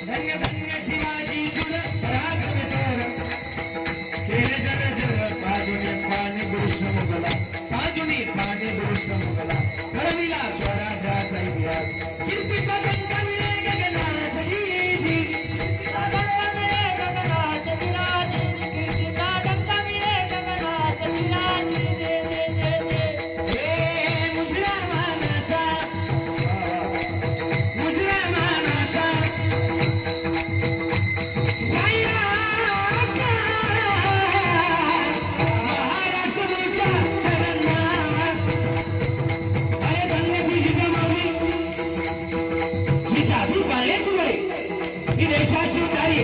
धन्य धन्य शिवाजी शूर पराक्रम थोर केले जग जग पाजुनी पाणी दुष्ट मुगला पाजुनी पाणी दुष्ट मुगला घडविला स्वराज्याचा इतिहास कीर्तीचा डंका मिळे गगनात जी कीर्तीचा डंका मिळे गगनात विराजी कीर्तीचा डंका मिळे गगनात विराजी हे मुसलमानाचा मुसलमानाचा महाराष्ट्राचा चरणा अरे धन्य तुझी माऊली जिच्या ती पाळण्याची वेळ ही देशाची उतारी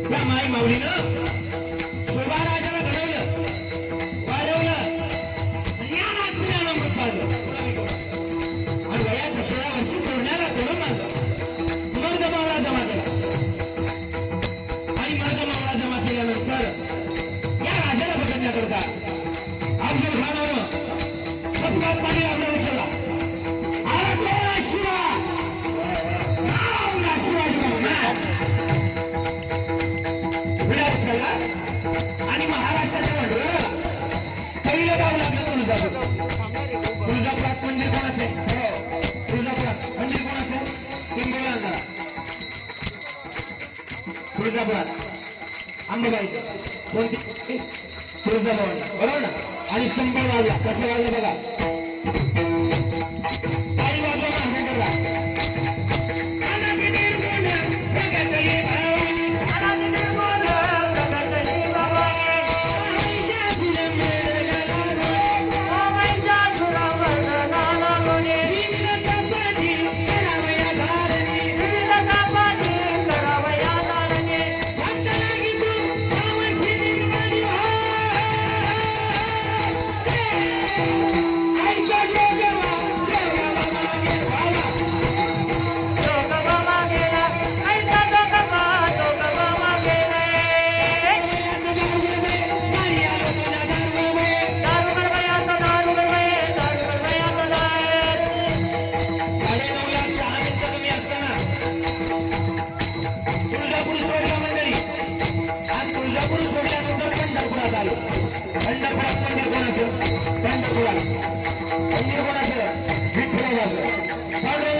त्या माई माऊलीनं शोभा राजाला घडवलं वाढवलं ज्ञानाचं ज्ञानामृत पाजलं आणि वयाच्या 16 वर्षी तोडण्याला तोडून मारलं मर्द मावळा जमा केला आणि मर्द मावळा जमा केल्यानंतर या राजाला पकडण्याकरता अफजल खानानं फतवात पाणी लावलं उचलला अरे कोण आहे शिवा नाव शिवाजी महाराज विडा उचलला आणि महाराष्ट्राच्या वडवळाला पहिलं गाव लागलं तुळजापूर तुळजापुरात मंदिर कोणाचे हो तुळजापुरात मंदिर कोणाचे किंबोळा अंधारा तुळजापुरात अंबाबाईचे कोणती तुळजाभवानी बरोबर ना आणि 100 वाजला कसं वाजलं बघा काही वाजवा महाराष्ट्राला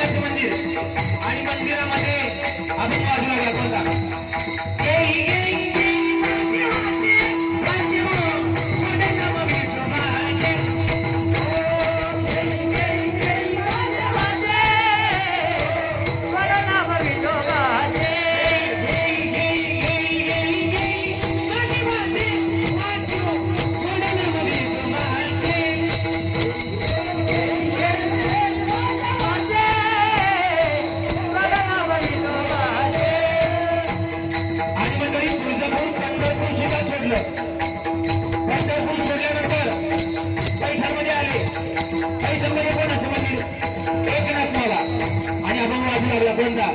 आणि मंदिरामध्ये अभंग वाजू लागला पंढरपूर सोडल्यानंतर पैठणमध्ये आले पैठणमध्ये कोणाचं मंदिर एकनाथ माला आणि अभंग वाजू लागला कोणता